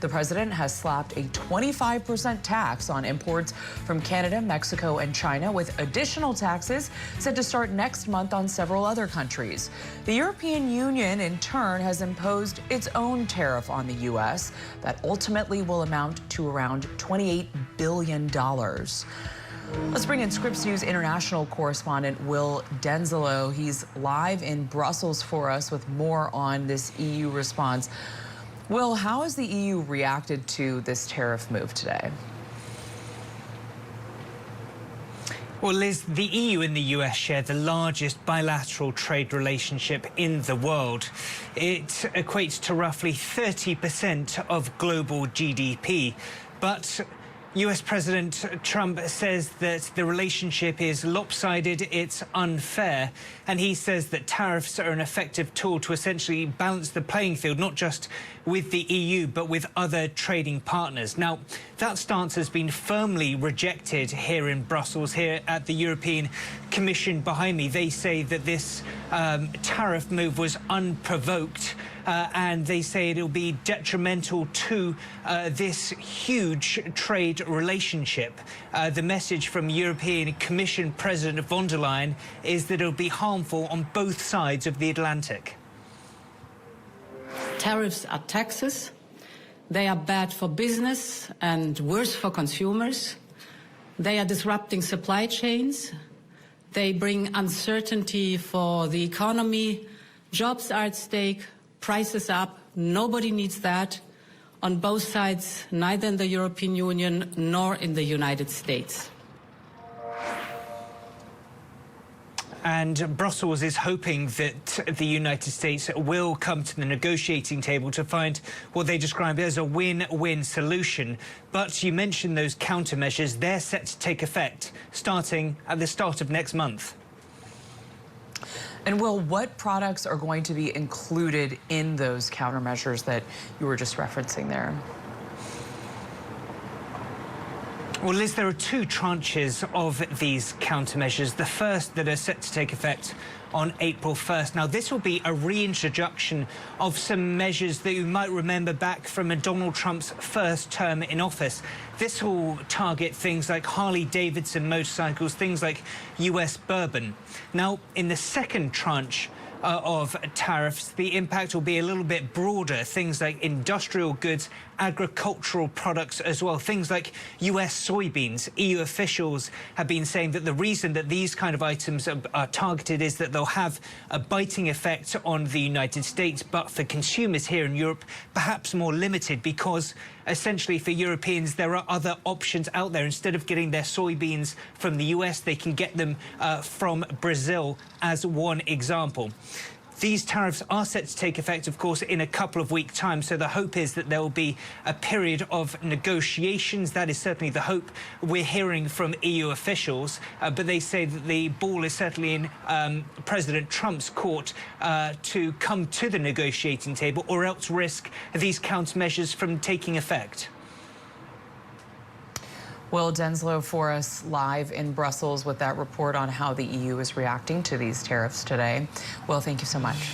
The president has slapped a 25% tax on imports from Canada, Mexico, and China, with additional taxes set to start next month on several other countries. The European Union, in turn, has imposed its own tariff on the U.S. that ultimately will amount to around $28 billion. Let's bring in Scripps News international correspondent Will Denzelo. He's live in Brussels for us with more on this EU response. Will, how has the EU reacted to this tariff move today? Well, Liz, the EU and the US share the largest bilateral trade relationship in the world. It equates to roughly 30% of global GDP. But US President Trump says that the relationship is lopsided, it's unfair, and he says that tariffs are an effective tool to essentially balance the playing field, not just with the EU, but with other trading partners. Now, that stance has been firmly rejected here in Brussels, here at the European Commission behind me. They say that this tariff move was unprovoked, and they say it'll be detrimental to this huge trade relationship. The message from European Commission President von der Leyen is that it'll be harmful on both sides of the Atlantic. Tariffs are taxes. They are bad for business and worse for consumers. They are disrupting supply chains. They bring uncertainty for the economy. Jobs are at stake, prices up. Nobody needs that on both sides, neither in the European Union nor in the United States. And Brussels is hoping that the United States will come to the negotiating table to find what they describe as a win-win solution. But you mentioned those countermeasures. They're set to take effect starting at the start of next month. And Will, what products are going to be included in those countermeasures that you were just referencing there? Well, Liz, there are two tranches of these countermeasures. The first that are set to take effect on April 1st. Now, this will be a reintroduction of some measures that you might remember back from Donald Trump's first term in office. This will target things like Harley-Davidson motorcycles, things like US bourbon. Now, in the second tranche of tariffs, the impact will be a little bit broader. Things like industrial goods, agricultural products as well, things like US soybeans. EU officials have been saying that the reason that these kind of items are targeted is that they'll have a biting effect on the United States, but for consumers here in Europe, perhaps more limited, because essentially for Europeans, there are other options out there. Instead of getting their soybeans from the US, they can get them from Brazil, as one example. These tariffs are set to take effect, of course, in a couple of weeks' time. So the hope is that there will be a period of negotiations. That is certainly the hope we're hearing from EU officials. But they say that the ball is certainly in President Trump's court to come to the negotiating table, or else risk these countermeasures from taking effect. Will Denzelo for us live in Brussels with that report on how the EU is reacting to these tariffs today. Will, thank you so much.